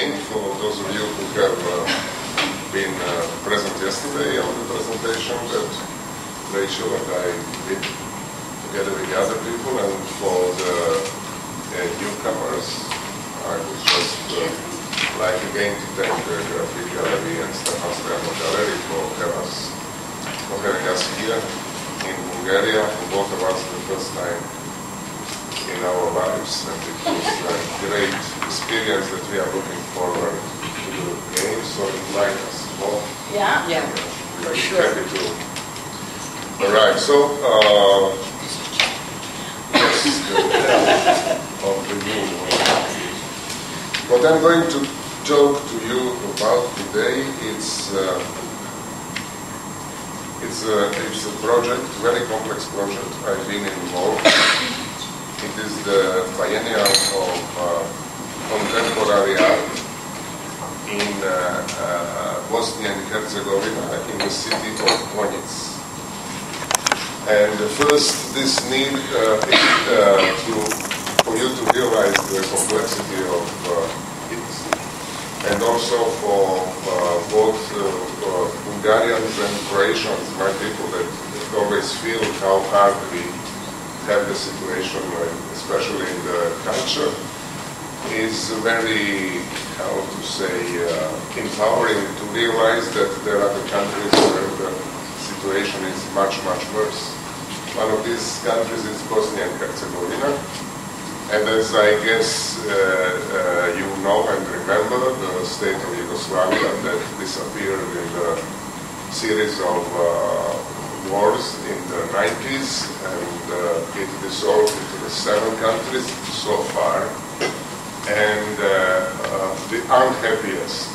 again for those of you who have been present yesterday on the presentation that Rachel and I did together with the other people, and for the newcomers, I would just like again to thank the Graffit Gallery and Stefan Stoyanov Gallery for having us here in Bulgaria, for both of us the first time in our lives, and it was a great experience that we are looking forward to the game, so invite us all. Yeah, we are happy to arrive. So, yes, of the new what I'm going to talk to you about today, it's a project, very complex project. I've been involved. It is the Biennale of Contemporary Art in Bosnia and Herzegovina, in the city of Venice. And first, this need for you to realize the complexity of it, and also for both Bulgarians and Croatians, my people, that always feel how hard we have the situation, especially in the culture, is very, how to say, empowering to realize that there are the countries where the situation is much, much worse. One of these countries is Bosnia and Herzegovina, and as I guess you know and remember, the state of Yugoslavia that disappeared in the series of wars in the 90s, and it dissolved into the 7 countries so far. And the unhappiest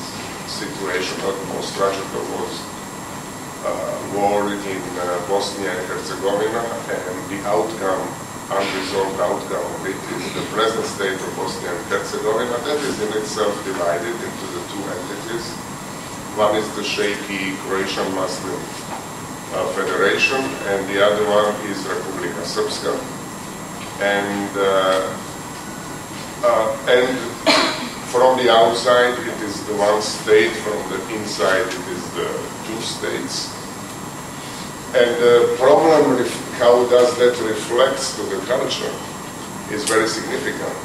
situation, or the most tragical, was war in Bosnia and Herzegovina, and the outcome, unresolved outcome of it, is the present state of Bosnia and Herzegovina that is in itself divided into the 2 entities. One is the shaky Croatian Muslim Federation, and the other one is Republika Srpska. And from the outside it is the one state, from the inside it is the 2 states. And the problem, how does that reflect to the culture, is very significant.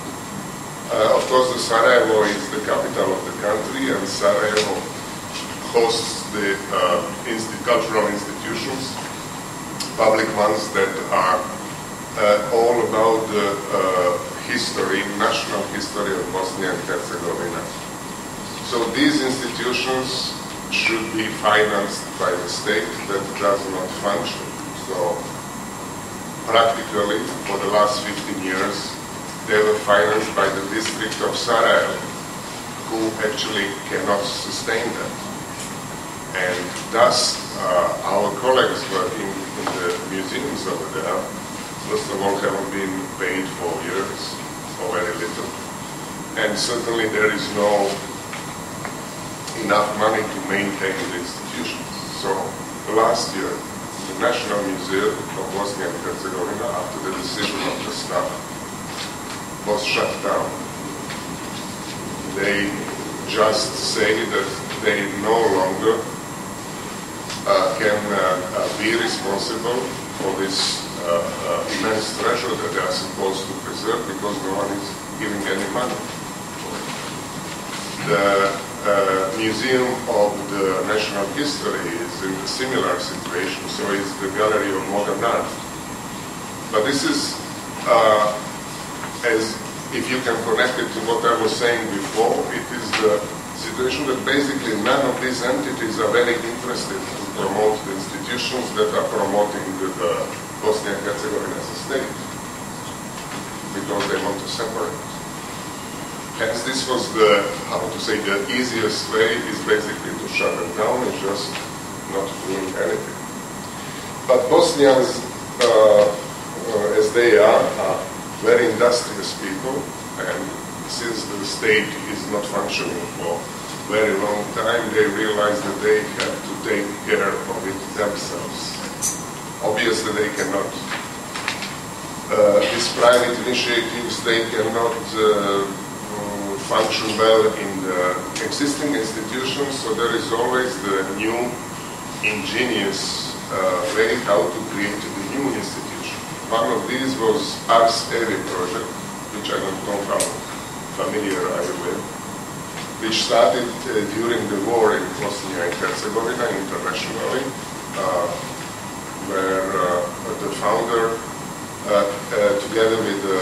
Of course, the Sarajevo is the capital of the country, and Sarajevo hosts the cultural institutions, public ones that are all about the history, national history of Bosnia and Herzegovina. So these institutions should be financed by the state that does not function. So practically, for the last 15 years, they were financed by the district of Sarajevo, who actually cannot sustain them. And thus, our colleagues working in the museums over there, first of all, haven't been paid for years, or very little. And certainly there is no enough money to maintain the institutions. So last year, the National Museum of Bosnia and Herzegovina, after the decision of the staff, was shut down. They just say that they no longer can be responsible for this immense treasure that they are supposed to preserve, because no one is giving any money. The Museum of the National History is in a similar situation, so is the Gallery of Modern Art. But this is, as if you can connect it to what I was saying before, it is the situation that basically none of these entities are very interested to promote the institutions that are promoting the Bosnia and Herzegovina as a state, because they want to separate. Hence, this was the, how to say, the easiest way is basically to shut them down and just not doing anything. But Bosnians, as they are very industrious people, and since the state is not functioning for a very long time, they realize that they have to take care of it themselves. Obviously, they cannot. These private initiatives, they cannot function well in the existing institutions, so there is always the new, ingenious way how to create the new institution. One of these was Ars Eri project, which I don't know how familiar are you with, which started during the war in Bosnia and Herzegovina internationally, where the founder, together with the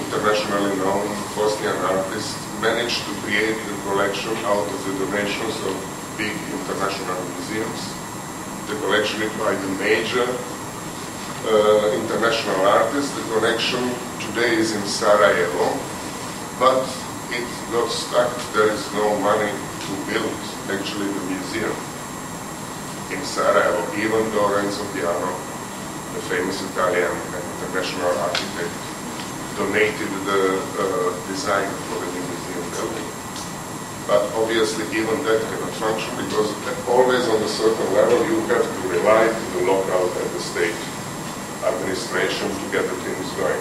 internationally known Bosnian artist, managed to create a collection out of the donations of big international museums. The collection by the major international artists. The collection today is in Sarajevo, but it got stuck. There is no money to build actually the museum in Sarajevo, even though Renzo Piano, the famous Italian and international architect, donated the design for the new museum building. But obviously even that cannot function because always on a certain level you have to rely on the local and the state administration to get the things going.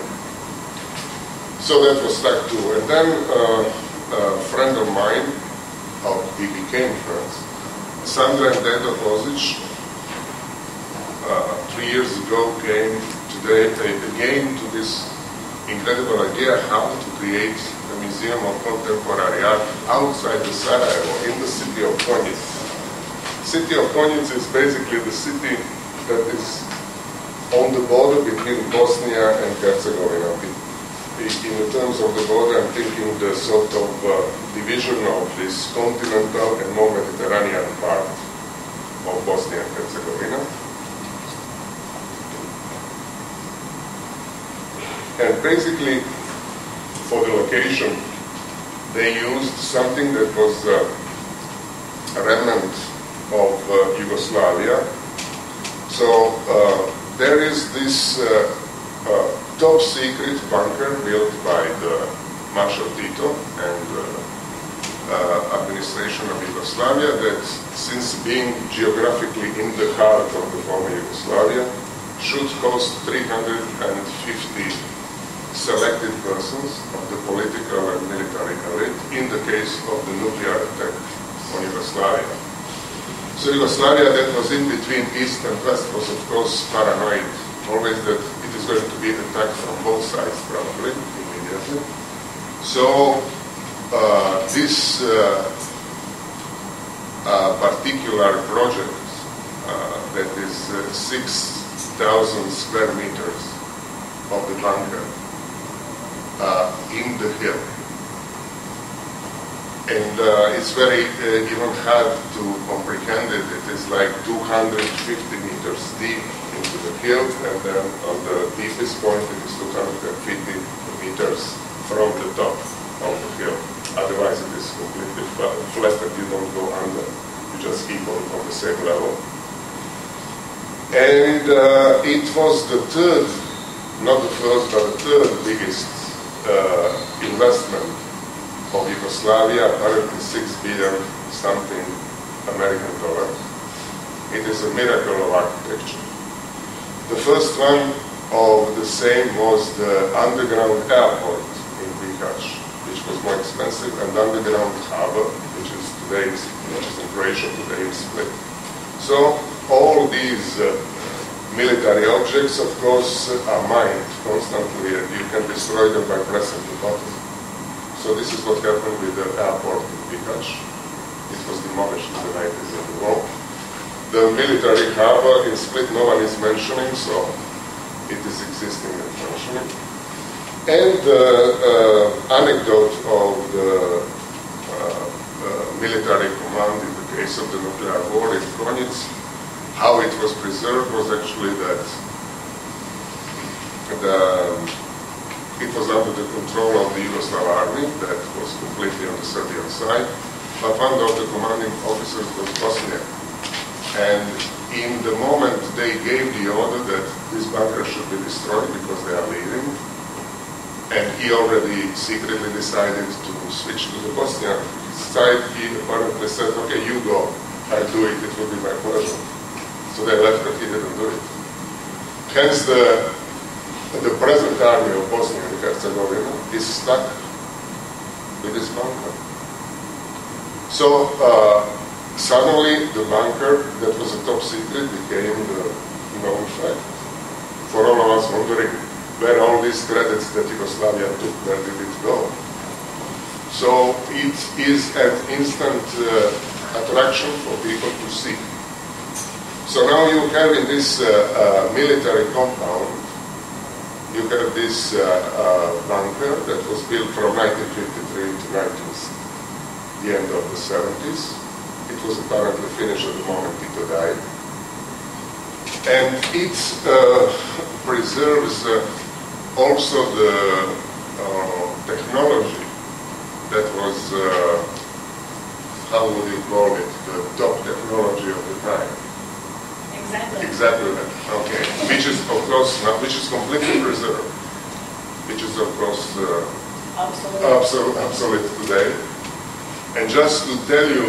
So that was stuck too. And then a friend of mine, how we became friends, Sandra and Dedo Kozic, 3 years ago came today again to this incredible idea how to create a museum of contemporary art outside the Sarajevo, in the city of Konjic. City of Konjic is basically the city that is on the border between Bosnia and Herzegovina. In terms of the border, I'm thinking the sort of division of this continental and more Mediterranean part of Bosnia and Herzegovina. And basically, for the location, they used something that was a remnant of Yugoslavia. So there is this top secret bunker built by the Marshal Tito and administration of Yugoslavia that, since being geographically in the heart of the former Yugoslavia, should host 350 selected persons of the political and military elite in the case of the nuclear attack on Yugoslavia. So Yugoslavia, that was in between East and West, was of course paranoid, always that it is going to be attacked from both sides probably, immediately. So this particular project that is 6,000 square meters of the bunker in the hill. And it's very even hard to comprehend it. It is like 250 meters deep into the hill, and then on the deepest point it is 250 meters from the top of the hill. Otherwise it is completely flat and you don't go under. You just keep on the same level. And it was the third, not the first, but the third biggest investment of Yugoslavia, apparently 6 billion something American dollars. It is a miracle of architecture. The first one of the same was the underground airport in Bihać, which was more expensive, and underground harbor, which is today, which is in Croatia, today in Split. So all these military objects, of course, are mined constantly, and you can destroy them by pressing the button. So this is what happened with the airport in Bihać. It was demolished in the 90s of the war. The military harbor in Split, no one is mentioning, so it is existing and functioning. And the anecdote of the military command in the case of the nuclear war in Konjic, how it was preserved was actually that it was under the control of the Yugoslav army that was completely on the Serbian side, but one of the commanding officers was Bosniak. And in the moment they gave the order that this bunker should be destroyed because they are leaving, and he already secretly decided to switch to the Bosnian side, he apparently said, okay, you go, I'll do it, it will be my pleasure. So they left, but he didn't do it. Hence the present army of Bosnia and Herzegovina is stuck with this bunker. So suddenly the bunker that was a top secret became the known fact. For all of us wondering where all these credits that Yugoslavia took, where did it go? So it is an instant attraction for people to see. So now you have in this military compound, you have this bunker that was built from 1953 to the end of the 70s. It was apparently finished at the moment Tito died. And it preserves also the technology that was, how would you call it, the top technology of the time. Exactly that. Okay. Which is of course which is completely preserved. Which is of course obsolete today. And just to tell you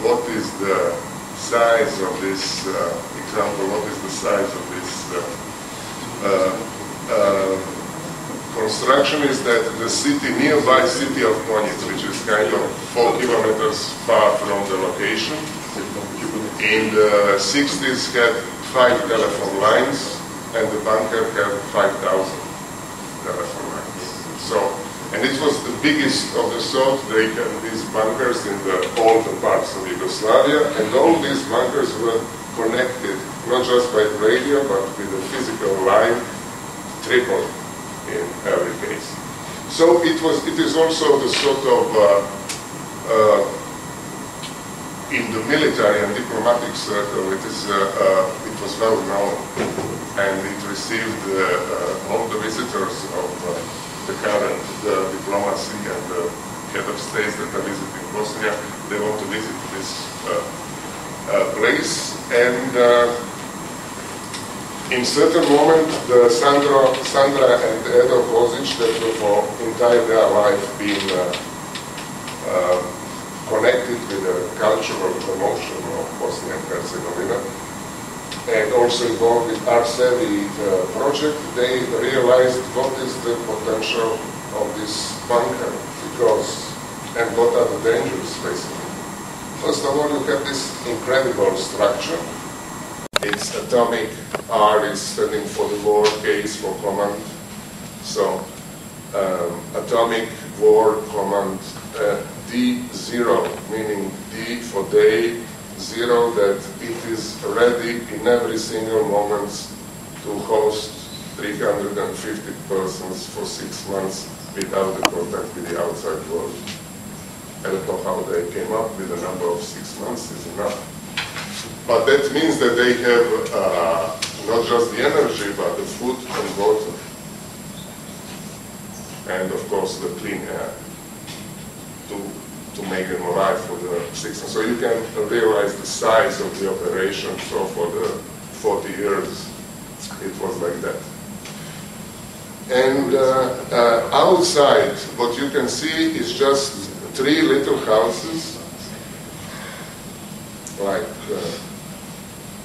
what is the size of this example, what is the size of this construction is that the city, nearby city of Konjic, which is kind of 4 kilometers far from the location, in the 60s had 5 telephone lines, and the bunker had 5,000 telephone lines. So, and it was the biggest of the sort. They had these bunkers in all the parts of Yugoslavia, and all these bunkers were connected, not just by radio, but with a physical line, triple in every case. So it is also the sort of, in the military and diplomatic circle, it was well known, and it received all the visitors of the current diplomacy and the head of states that are visiting Bosnia. They want to visit this place, and in certain moment, Sandra and Edo Kozic, that were for entire their life been connected with the cultural promotion of Bosnia and Herzegovina, and also involved with Arsevi project, they realized what is the potential of this bunker, and what are the dangers basically. First of all, you have this incredible structure. Its atomic R is standing for the war, K is for command. So atomic war command D0, meaning D for day, 0 that it is ready in every single moment to host 350 persons for 6 months without the contact with the outside world. I don't know how they came up with the number of 6 months is enough. But that means that they have not just the energy, but the food and water. And of course the clean air to make them alive for the 6 months. So you can realize the size of the operation. So for the 40 years, it was like that. And outside, what you can see is just 3 little houses, like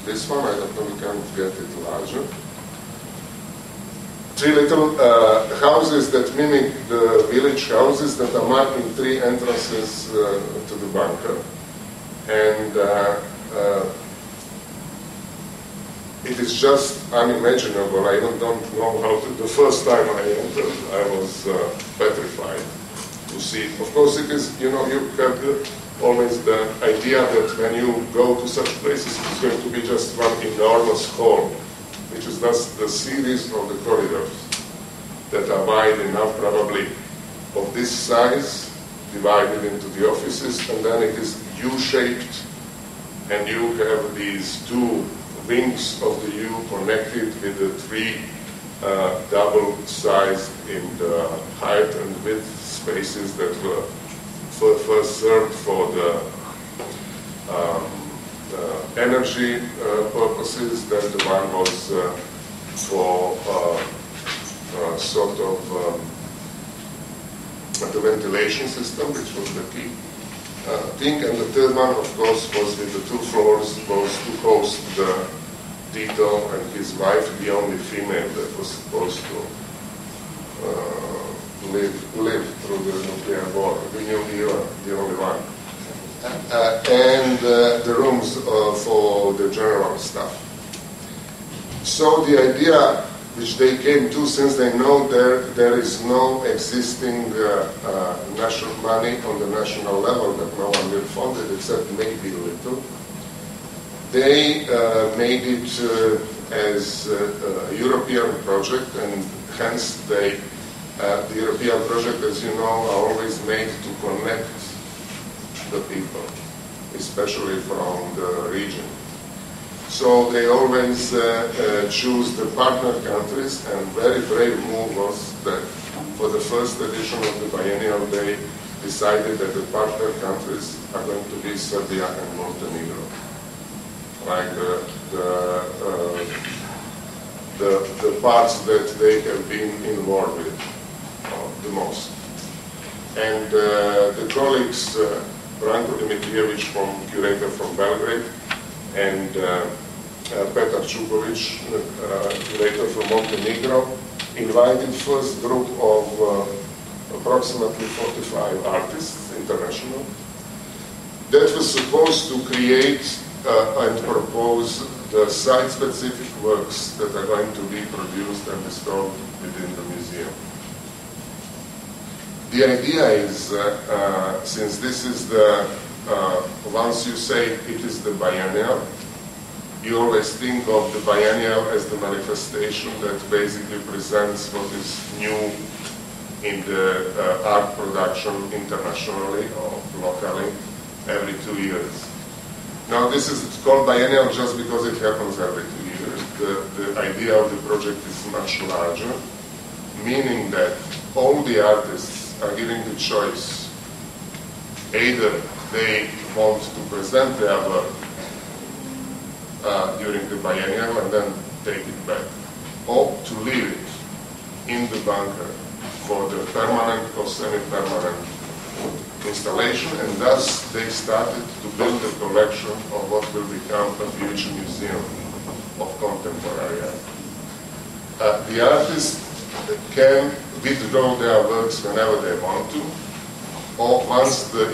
this one. I don't know, we can get it larger. 3 little houses that mimic the village houses that are marking 3 entrances to the bunker. And it is just unimaginable. I don't know how to. The first time I entered, I was petrified to see. Of course, it is, you have always the idea that when you go to such places, it's going to be just one enormous hall, which is thus the series of the corridors that are wide enough, probably of this size, divided into the offices, and then it is U-shaped, and you have these 2 wings of the U connected with the 3 double-sized in the height and width spaces that were first served for the energy purposes. Then the one was for sort of the ventilation system, which was the key thing. And the third one, of course, was with the 2 floors, was to host the Tito and his wife, the only female that was supposed to live through the nuclear war. We knew the only one. And the rooms for the general staff. So the idea which they came to, since they know there is no existing national money on the national level, that no one will fund it except maybe a little, they made it as a European project, and hence the European project, as you know, are always made to connect the people, especially from the region. So they always choose the partner countries, and very brave move was that for the first edition of the biennial they decided that the partner countries are going to be Serbia and Montenegro, like the parts that they have been involved with the most. And the colleagues Branko from Curator from Belgrade, and Petar Čuković, Curator from Montenegro, invited first group of approximately 45 artists, international, that was supposed to create and propose the site-specific works that are going to be produced and installed within the museum. The idea is, since this is the, once you say it is the biennial, you always think of the biennial as the manifestation that basically presents what is new in the art production internationally or locally every 2 years. Now this is called biennial just because it happens every 2 years. The idea of the project is much larger, meaning that all the artists are given the choice. Either they want to present their work during the biennial and then take it back, or to leave it in the bunker for the permanent or semi-permanent installation, and thus they started to build a collection of what will become a future museum of contemporary art. The artists can withdraw their works whenever they want to, or once the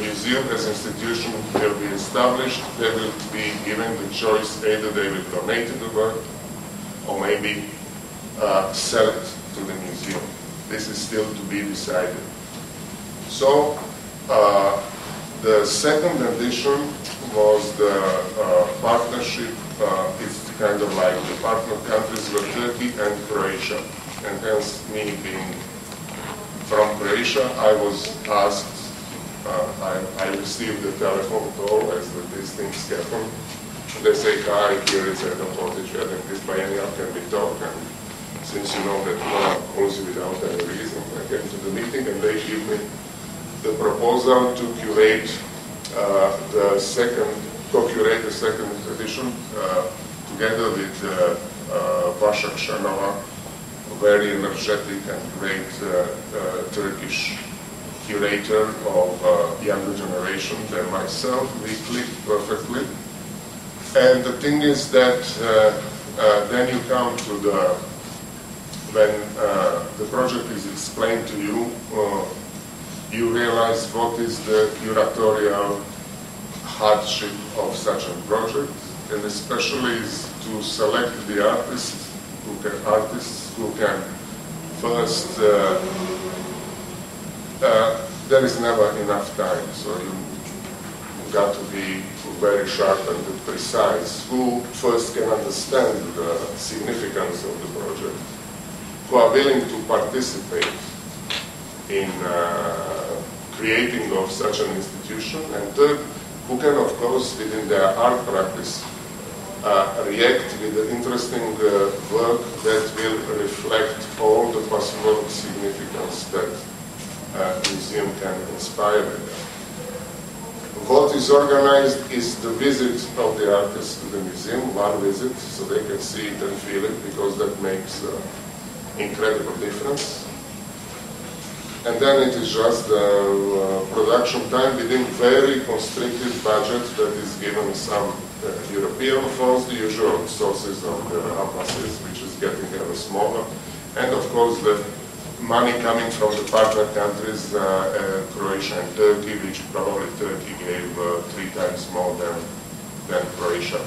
museum as institution will be established, they will be given the choice, either they will donate the work or maybe sell it to the museum. This is still to be decided. So the second edition was the partnership, it's kind of like the partner countries were Turkey and Croatia. And hence, me being from Croatia, I was asked, I received a telephone call as these things happen. They say, hi, here is Adam Potić, I think this biennial can we talk? And since you know that no one calls you without any reason, I came to the meeting and they give me the proposal to curate co-curate the second edition together with Vašak Šanova, very energetic and great Turkish curator of younger generation than myself. We clicked perfectly. And the thing is that then you come to when the project is explained to you, you realize what is the curatorial hardship of such a project, and especially is to select the artists who can first, there is never enough time, so you got to be very sharp and precise, who first can understand the significance of the project, who are willing to participate in creating of such an institution, and third, who can of course within their art practice react with the interesting work that will reflect all the possible significance that a museum can inspire with them. What is organized is the visit of the artists to the museum, one visit, so they can see it and feel it, because that makes incredible difference. And then it is just production time within very constricted budget that is given some European funds, the usual sources of the ambassadors, which is getting ever smaller, and of course the money coming from the partner countries, Croatia and Turkey, which probably Turkey gave 3 times more than Croatia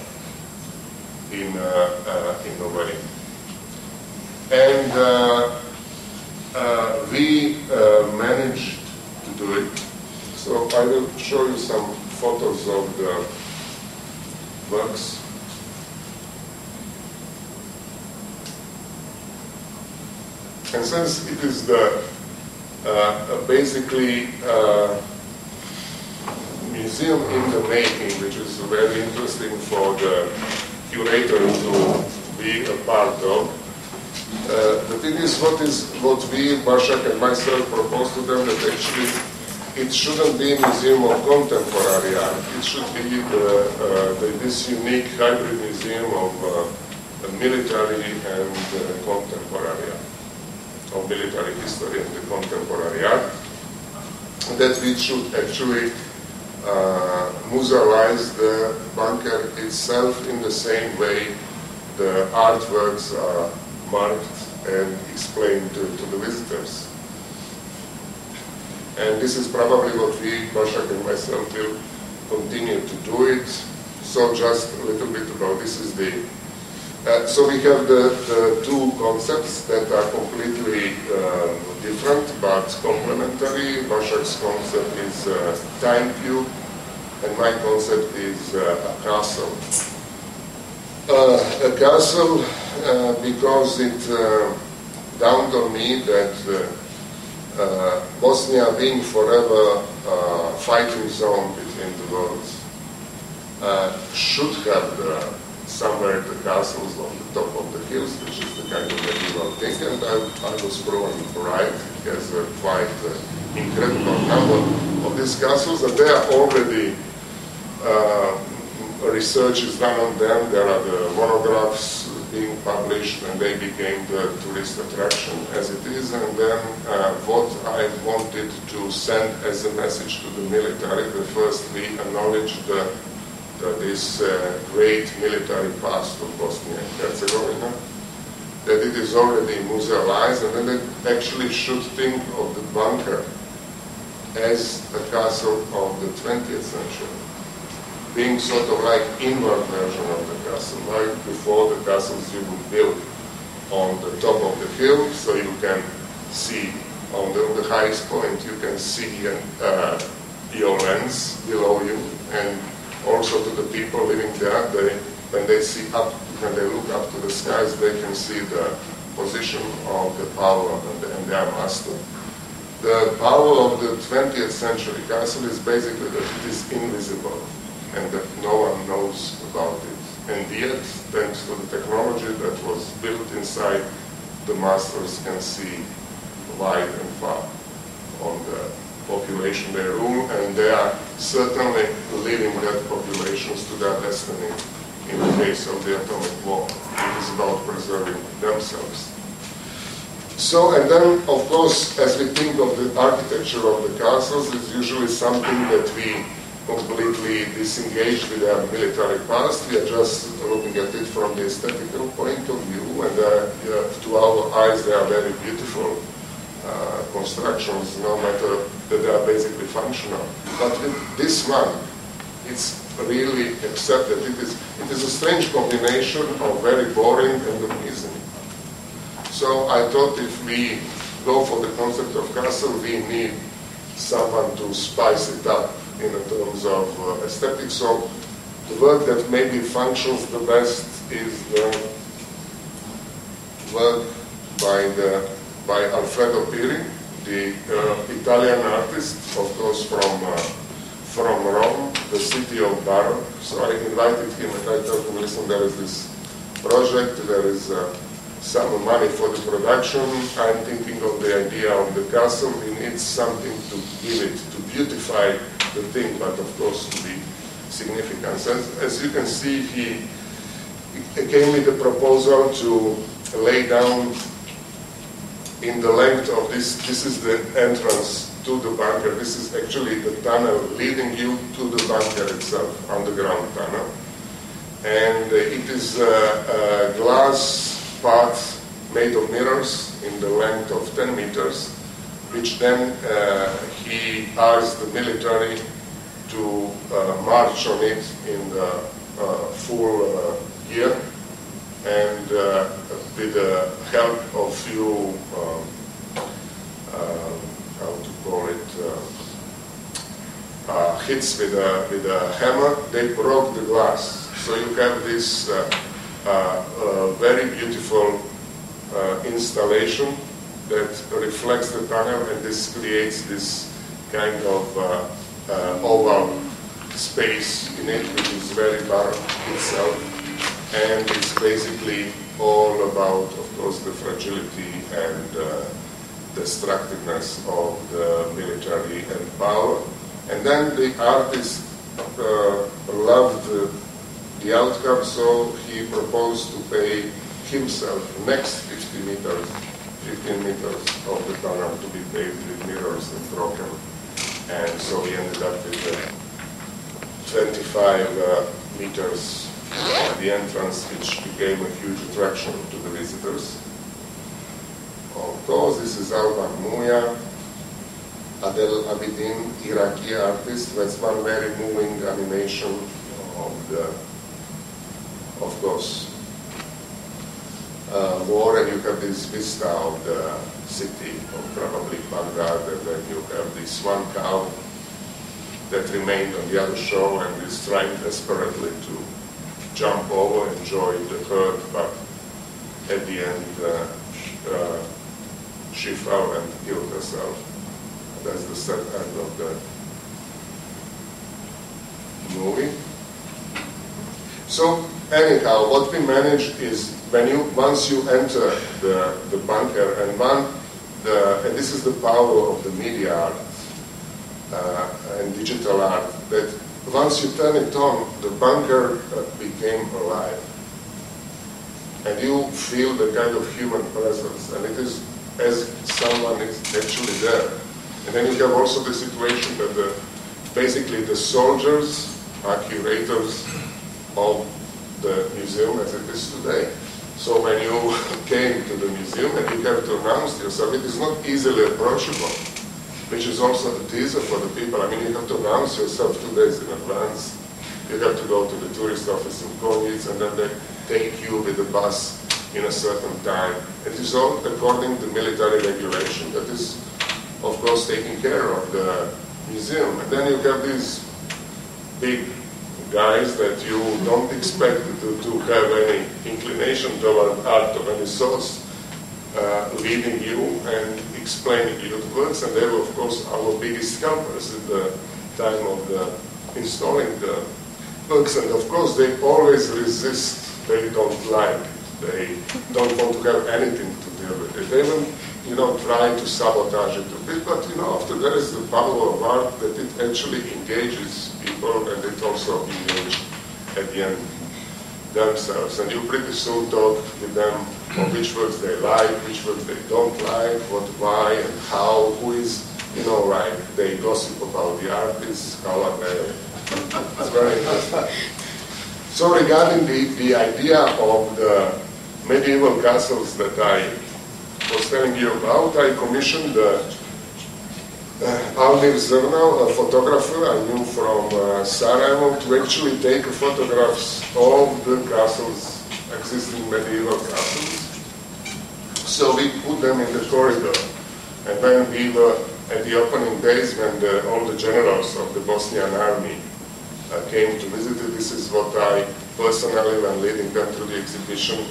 in a way. And we managed to do it. So I will show you some photos of the works. And since it is the basically museum in the making, which is very interesting for the curator to be a part of, the thing is what we, Bašak and myself, proposed to them, that actually it shouldn't be a museum of contemporary art. It should be this unique hybrid museum of military and contemporary art, of military history and the contemporary art, that we should actually musealize the bunker itself in the same way the artworks are marked and explained to the visitors. And this is probably what we, Bašak and myself, will continue to do it. So just a little bit about this is the... so we have the 2 concepts that are completely different but complementary. Bašak's concept is time cube, and my concept is a castle. A castle because it dawned on me that Bosnia, being forever fighting zone between the worlds, should have somewhere the castles on the top of the hills, which is the kind of medieval thing, and I was proven right. It has a quite incredible number of these castles, and they are already research is done on them. There are the monographs being published, and they became the tourist attraction as it is. And then what I wanted to send as a message to the military, the first we acknowledge this great military past of Bosnia and Herzegovina, that it is already musealized, and then they actually should think of the bunker as a castle of the 20th century, being sort of like inward version of the castle. Like before, the castles you would build on the top of the hill, so you can see on the highest point, you can see your lands below you, and also to the people living there, when they see up, when they look up to the skies, they can see the position of the power and their master. The power of the 20th century castle is basically that it is invisible, and that no one knows about it. And yet, thanks to the technology that was built inside, the masters can see wide and far on the population they rule, and they are certainly leading that populations to their destiny in the case of the atomic war. It is about preserving themselves. So, and then, of course, as we think of the architecture of the castles, it's usually something that we completely disengaged with our military past. We are just looking at it from the aesthetical point of view, and to our eyes they are very beautiful constructions, no matter that they are basically functional. But with this one, it's really accepted. It is a strange combination of very boring and amusing. So I thought if we go for the concept of castle, we need someone to spice it up in terms of aesthetics. So the work that maybe functions the best is the work by Alfredo Piri, the Italian artist, of course from Rome, the city of Baroque. So I invited him and I told him, listen, there is this project, there is some money for the production. I'm thinking of the idea of the castle. We need something to give it, to beautify the thing, but of course to be significant. As you can see, he came with a proposal to lay down in the length of this. This is the entrance to the bunker. This is actually the tunnel leading you to the bunker itself, underground tunnel. And it is a glass part made of mirrors in the length of 10 meters, which then he asked the military to march on it in the full gear, and with the help of few, how to call it, hits with a hammer, they broke the glass. So you have this very beautiful installation that reflects the tunnel, and this creates this kind of oval space in it, which is very dark itself, and it's basically all about, of course, the fragility and destructiveness of the military and power. And then the artist loved the outcome, so he proposed to pay himself next 15 meters of the tunnel to be paved with mirrors and broken. And so he ended up with 25 meters at the entrance, which became a huge attraction to the visitors. Of course, this is Alban Muya, Adel Abidin, Iraqi artist. That's one very moving animation of course, war, and you have this vista of the city of probably Baghdad, and then you have this one cow that remained on the other shore and is trying desperately to jump over, enjoy the herd, but at the end she fell and killed herself. That's the sad end of the movie. So anyhow, what we managed is once you enter the bunker, and this is the power of the media art and digital art, that once you turn it on, the bunker became alive, and you feel the kind of human presence, and it is as someone is actually there. And then you have also the situation that basically the soldiers are curators of the museum as it is today. So when you came to the museum and you have to announce yourself, it is not easily approachable, which is also a teaser for the people. I mean, you have to announce yourself 2 days in advance. You have to go to the tourist office in Konjic, and then they take you with the bus in a certain time. It is all according to military regulation that is, of course, taking care of the museum. And then you have these big guys that you don't expect to have any inclination toward art of any sort, leading you and explaining you the works, and they were, of course, our biggest helpers at the time of installing the works. And of course, they always resist. They don't like it. They don't want to have anything to do with it. They will, try to sabotage it a bit, but, after there is the power of art that it actually engages people, and it also engages at the end themselves. And you pretty soon talk with them on which works they like, which works they don't like, what, why, and how, who is, they gossip about the artists, how are they. It's very interesting. So regarding the idea of the medieval castles that I was telling you about, I commissioned Almir Zrnal, a photographer I knew from Sarajevo, to actually take photographs of the castles, existing medieval castles. So we put them in the corridor, and then we were at the opening days when all the generals of the Bosnian army came to visit it. This is what I personally, when leading them through the exhibition,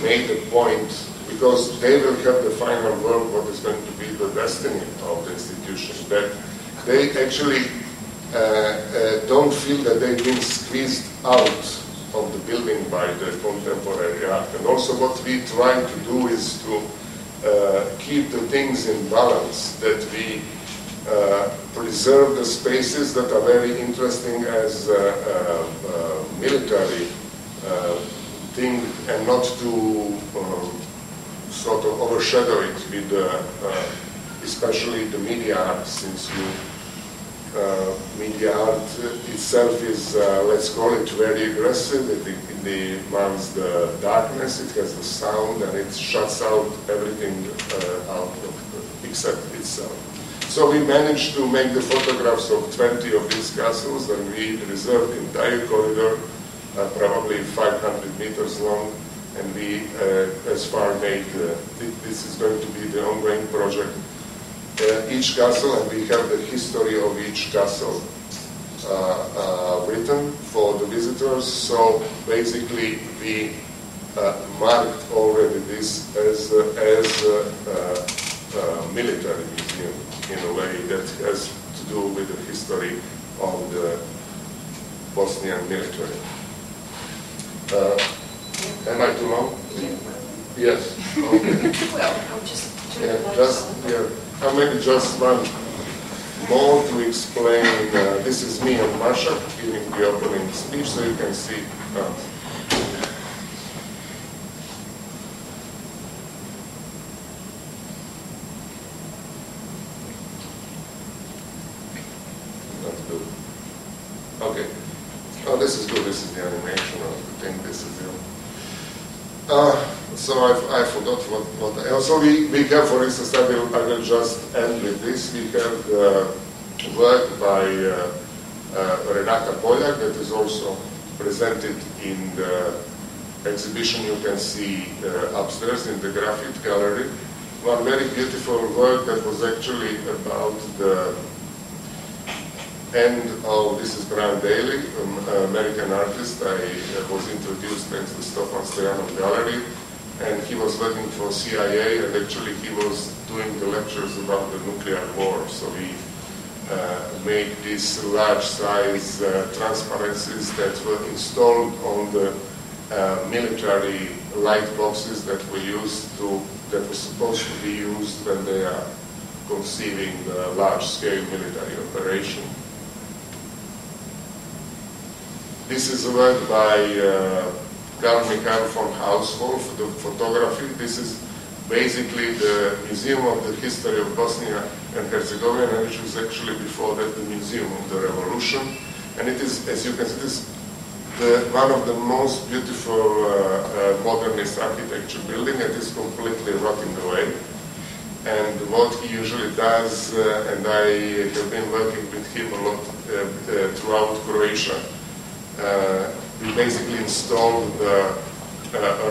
made a point, because they will have the final word, what is going to be the destiny of the institution, that they actually don't feel that they've been squeezed out of the building by the contemporary art. And also what we try to do is to keep the things in balance, that we preserve the spaces that are very interesting as military thing, and not to sort of overshadow it with especially the media art, since media art itself is, let's call it, very aggressive. It demands the darkness, it has the sound, and it shuts out everything except itself. So we managed to make the photographs of 20 of these castles, and we reserved the entire corridor, probably 500 meters long, and we as far made, this is going to be the ongoing project, each castle, and we have the history of each castle written for the visitors. So basically we marked already this as a military museum in a way that has to do with the history of the Bosnian military. Am I too long? Yes. Okay. Well, I'm just maybe just one more to explain. This is me and Masha giving the opening speech, so you can see. Not good. Okay. Oh, this is good. This is the animation. I think this is the. So I forgot what also we have, for instance, I will just end with this. We have work by Renata Poljak that is also presented in the exhibition you can see upstairs in the Graffit gallery. One very beautiful work that was actually about the end of, this is Brian Daly, American artist. I was introduced thanks to Stefan Stoyanov Gallery, and he was working for CIA, and actually he was doing the lectures about the nuclear war. So we made these large size transparencies that were installed on the military light boxes that were supposed to be used when they are conceiving the large scale military operation. This is a work by Karl Mikhail von Haushof for the photography. This is basically the Museum of the History of Bosnia and Herzegovina, which was actually before that the Museum of the Revolution. And it is, as you can see, this one of the most beautiful modernist architecture building. It is completely rotting away. And what he usually does, and I have been working with him a lot throughout Croatia, we basically installed the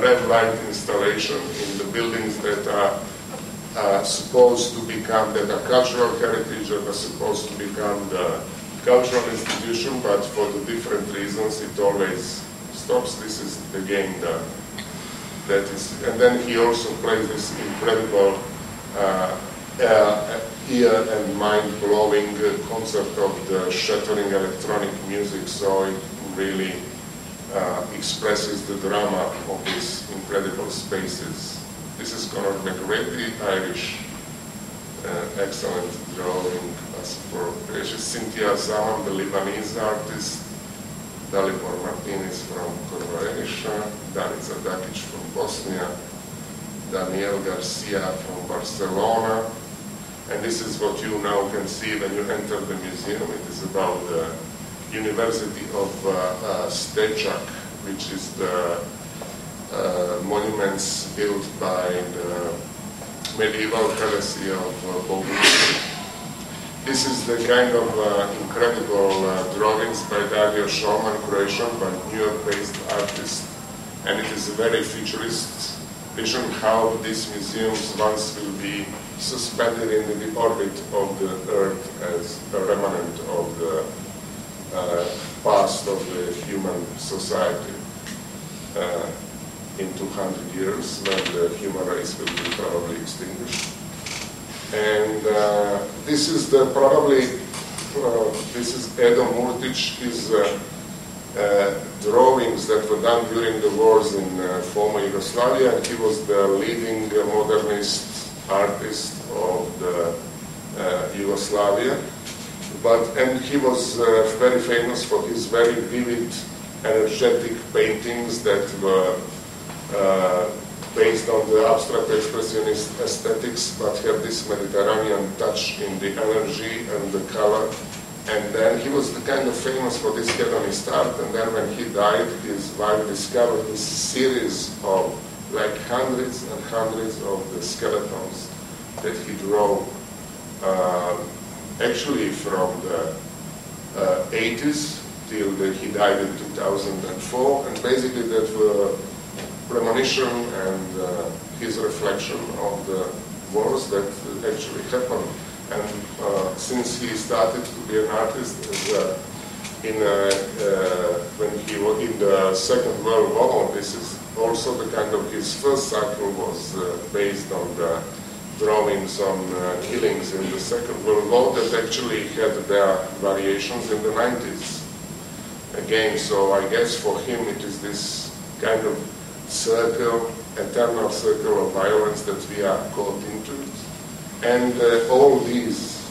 red light installation in the buildings that are supposed to become, that are cultural heritage, that are supposed to become the cultural institution, but for the different reasons it always stops. This is again that is, and then he also plays this incredible ear and mind-blowing concert of the shattering electronic music, so it really expresses the drama of these incredible spaces. This is Conor McRae, Irish, excellent drawing as for Croatia. Cynthia Zaman, the Lebanese artist. Dalibor Martinez from Croatia. Danica Dakic from Bosnia. Daniel Garcia from Barcelona. And this is what you now can see when you enter the museum. It is about the University of Stečak, which is the monuments built by the medieval heresy of Bulgaria. This is the kind of incredible drawings by Dario Shulman, Croatian, but New York-based artist. And it is a very futurist vision how these museums once will be suspended in the orbit of the Earth as a remnant of the past of the human society in 200 years when the human race will be probably extinguished. And this is the this is Edo Murtić, his drawings that were done during the wars in former Yugoslavia, and he was the leading modernist artist of the Yugoslavia. And he was very famous for his very vivid, energetic paintings that were based on the abstract expressionist aesthetics, but have this Mediterranean touch in the energy and the color. And then he was kind of famous for this hedonist art, and then when he died, his wife discovered this series of like hundreds and hundreds of the skeletons that he drew, actually from the 80s till he died in 2004, and basically that were premonition and his reflection of the wars that actually happened. And since he started to be an artist when he was in the Second World War, this is also the kind of his first cycle was based on the drawings on killings in the Second World War that actually had their variations in the 90s. Again, so I guess for him it is this kind of circle, eternal circle of violence that we are caught into. And all these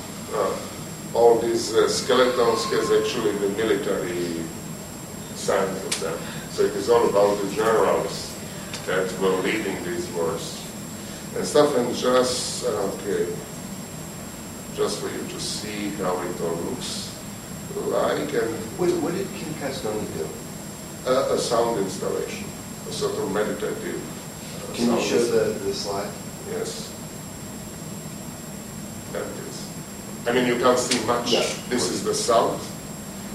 skeletons has actually the military signs of them. So it is all about the generals that were leading these wars and stuff. And just for you to see how it all looks like. And what did Kim Castoni do? A sound installation, a sort of meditative. Can you show the slide? Yes. That is. I mean, you can't see much. Yeah, this is the sound,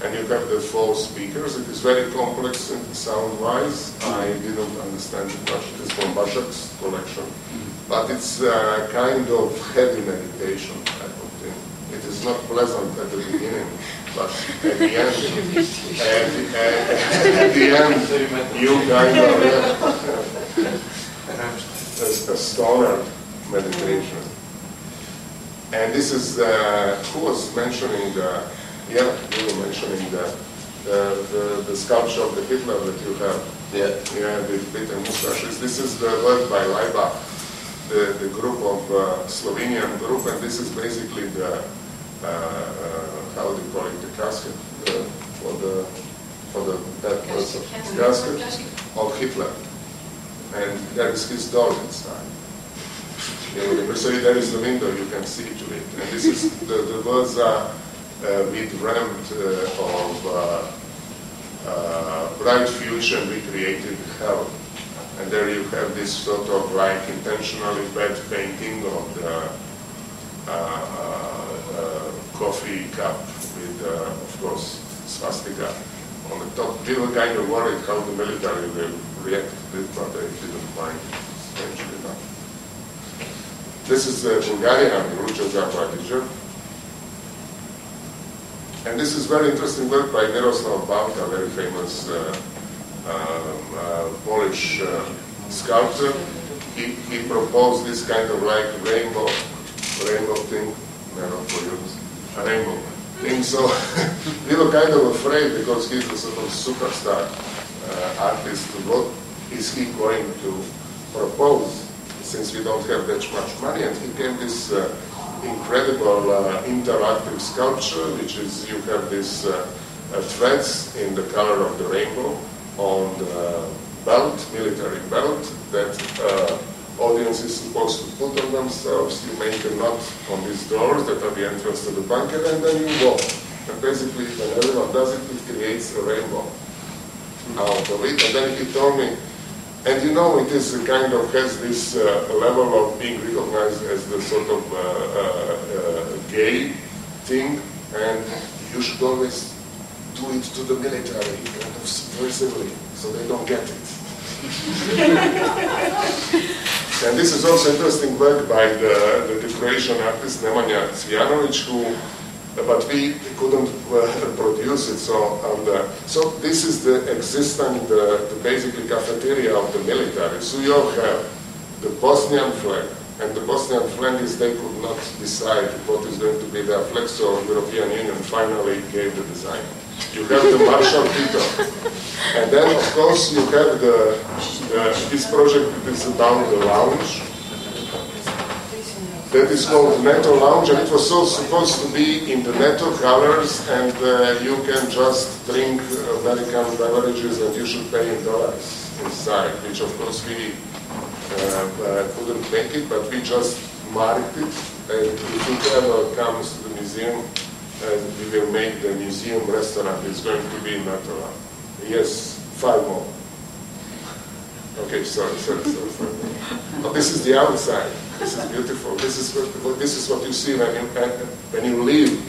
and you have the 4 speakers. It is very complex sound-wise. I didn't understand it much. It is from Bashak's collection. But it's a kind of heavy meditation type of thing. It is not pleasant at the beginning, but at the end, you kind of a stoner meditation. And this is who was mentioning you were mentioning the sculpture of the Hitler that you have. Yeah. Yeah, with bitter mustaches. This is the work by Leibach, the group of Slovenian group, and this is basically the how do you call it, the casket for the dead person, casket of Hitler, and there is his doll inside. So there is the window, you can see to it. And this is, the words are with rammed of bright fusion recreated hell. And there you have this sort of like intentionally bad painting of the coffee cup with, of course, swastika on the top. We were kind of worried how the military will react to it, but they didn't mind, strangely enough. This is Bulgarian ЗАПАЗЕНИ. And this is very interesting work by Miroslav Balka, very famous Polish sculptor. He proposed this kind of like rainbow thing, not for you, a rainbow thing. So we were kind of afraid because he's a sort of superstar artist. What is he going to propose? Since we don't have that much money, and he gave this incredible interactive sculpture, which is, you have these threads in the color of the rainbow on the belt, military belt, that audience is supposed to put on themselves. You make a knot on these doors that are the entrance to the bunker, and then you walk. And basically, when everyone does it, it creates a rainbow out of it. And then he told me, and you know, it is kind of has this level of being recognized as the sort of gay thing, and you should always do it to the military, kind of subversively, so they don't get it. And this is also interesting work by the Croatian artist Nemanja Cvijanović, but we couldn't produce it. So this is the existing, the basically cafeteria of the military. So you have the Bosnian flag, and the Bosnian flag is they could not decide what is going to be their flag, so the European Union finally gave the design. You have the Marshall Tito, and then of course you have this project that is about the lounge. That is called Netto Lounge, and it was so supposed to be in the Netto colors, and you can just drink American beverages, and you should pay in dollars inside, which of course we couldn't make it, but we just marked it. And if you ever comes to the museum, and we will make the museum restaurant. It's going to be in Natala. Yes, 5 more. Okay, sorry. Oh, this is the outside. This is beautiful. This is what you see when you leave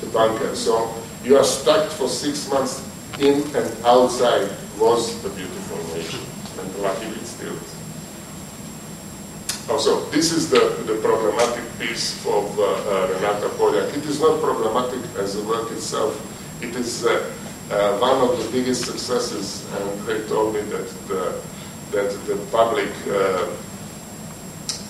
the bunker. So you are stuck for 6 months in and outside. Was a beautiful nature, and luckily it still is. Also, this is the problematic piece of Renata Poljak. It is not problematic as the work itself. It is one of the biggest successes, and they told me that the public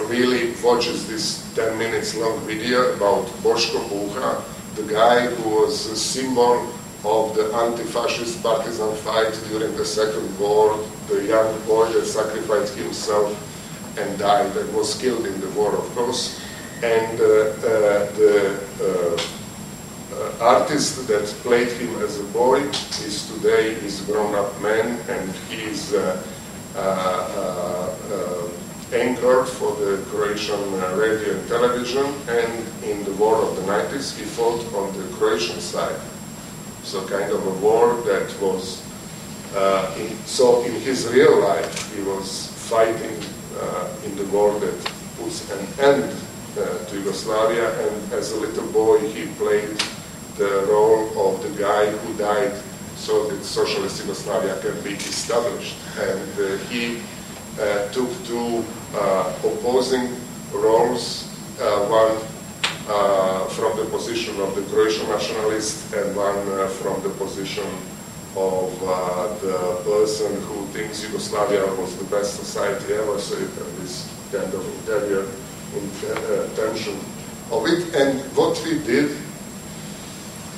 really watches this 10 minutes long video about Boško Buha, the guy who was a symbol of the anti-fascist partisan fight during the Second War, the young boy that sacrificed himself and died, and was killed in the war, of course. And the artist that played him as a boy is today a grown-up man, and he is anchored for the Croatian radio and television, and in the war of the 90s he fought on the Croatian side. So kind of a war that was, so in his real life he was fighting in the war that puts an end to Yugoslavia, and as a little boy he played the role of the guy who died so that socialist Yugoslavia can be established. And he took 2 opposing roles, one from the position of the Croatian nationalist and one from the position of the person who thinks Yugoslavia was the best society ever, so you have this kind of interior tension of it. And what we did,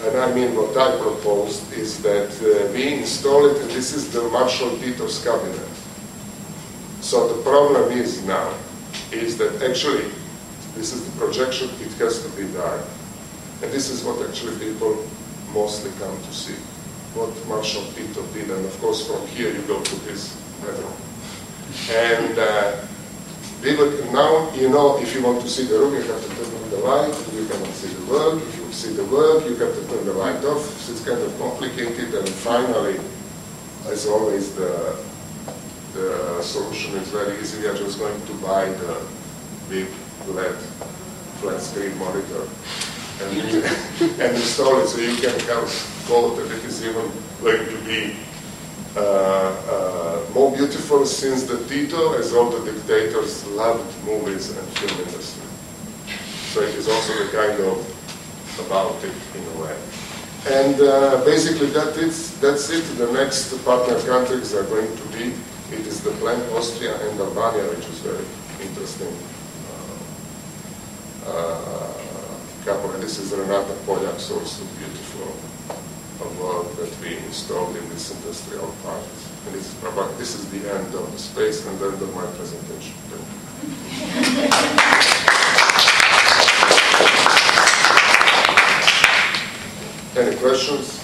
and I mean what I proposed, is that we install it, and this is the Marshal Tito's cabinet. So the problem is now, is that actually, this is the projection, it has to be dark. And this is what actually people mostly come to see, what Marshal Tito did. And of course from here you go to his bedroom. And now, you know, if you want to see the room, you have to turn on the light, you cannot see the work. If you see the work, you have to turn the light off. So it's kind of complicated, and finally, as always, the solution is very easy. We are just going to buy the big LED flat screen monitor and install it, so you can have both, and it is even going to be more beautiful, since the Tito, as all the dictators, loved movies and film industry. So it is also the kind of about it in a way. And basically that's it. The next partner countries are going to be, it is the plan, Austria and Albania, which is very interesting couple. And this is Renata Poljak's also beautiful work that we installed in this industrial part. And this is the end of the space and the end of my presentation. Any questions?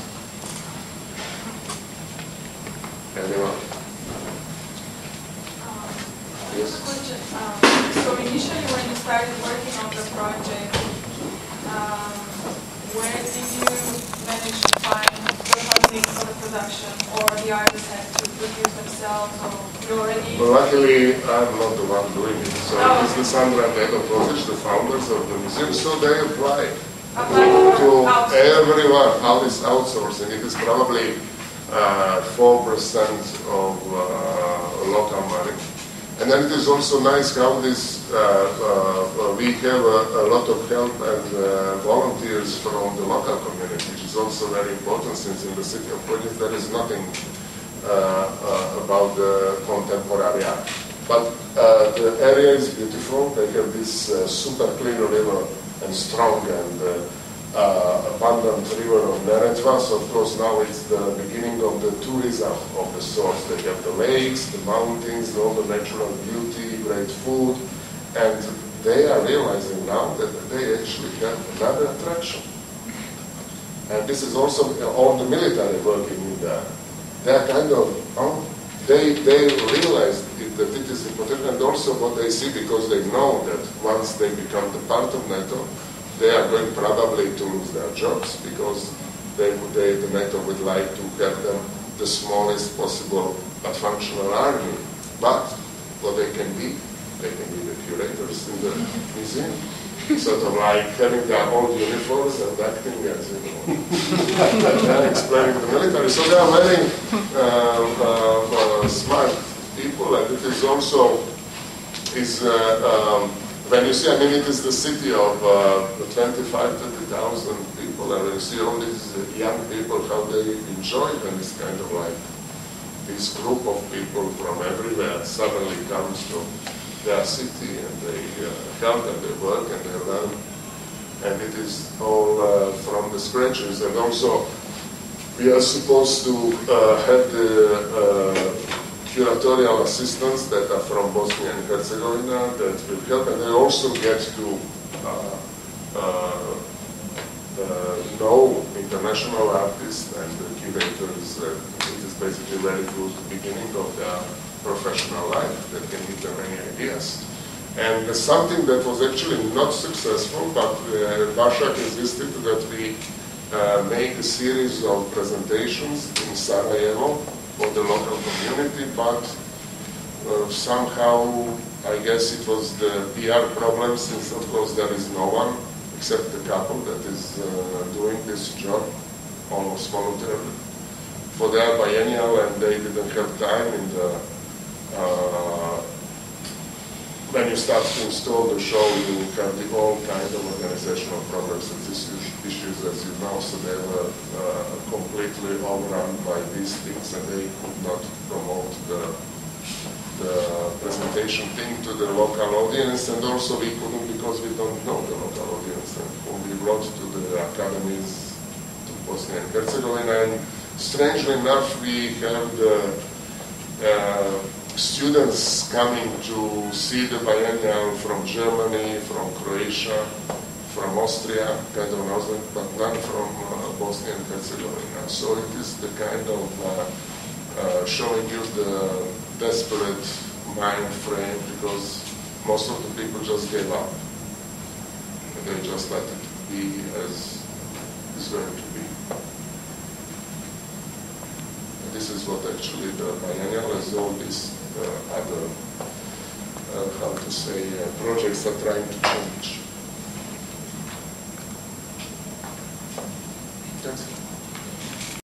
Anyone? Yes? So initially when you started working on the project, where did you manage to find the funding for the production, or the artists had to produce themselves, or you already... Well, luckily, I'm not the one doing it. So it's the Sandra and Edo Kozic, the founders of the museum, so they apply to everyone. How is outsourcing? It is probably 4% of local money. And then it is also nice how this, we have a lot of help and volunteers from the local community, which is also very important, since in the city of Pojak there is nothing about the contemporary art. But the area is beautiful. They have this super clean river and strong and abundant river of Neretva. So of course now it's the beginning of the tourism of the source. They have the lakes, the mountains, all the natural beauty, great food, and they are realizing now that they actually have another attraction. And this is also all the military working in there. They are kind of, they realize that it is important, and also what they see, because they know that once they become the part of NATO, they are going probably to lose their jobs because the NATO would like to have them the smallest possible but functional army. But what they can be the curators in the museum. Sort of like having their old uniforms and acting as, explaining the military. So they are very smart people, and it is also, when you see, I mean, it is the city of 25,000-30,000 people, and when you see all these young people, how they enjoy this kind of life. This group of people from everywhere suddenly comes to their city, and they help and they work and they learn, and it is all from the scratches. And also, we are supposed to have the curatorial assistants that are from Bosnia and Herzegovina that will help, and they also get to know international artists and curators. It is basically very good beginning of their professional life that can give them many ideas. And something that was actually not successful, but Vašak insisted that we make a series of presentations in Sarajevo for the local community, but somehow, I guess it was the PR problem, since of course there is no one except the couple that is doing this job almost voluntarily for their biennial, and they didn't have time in the when you start to install the show, you have the all kind of organizational problems and issues, as you know, so they were completely overrun by these things, and they could not promote the presentation thing to the local audience, and also we couldn't because we don't know the local audience, and whom we brought to the academies to Bosnia and Herzegovina. And strangely enough, we have the students coming to see the biennial from Germany, from Croatia, from Austria, kind of northern, but none from Bosnia and Herzegovina. So it is the kind of showing you the desperate mind frame, because most of the people just gave up. And they just let it be as it's going to be. And this is what actually the biennial, as all these other, how to say, projects are trying to change.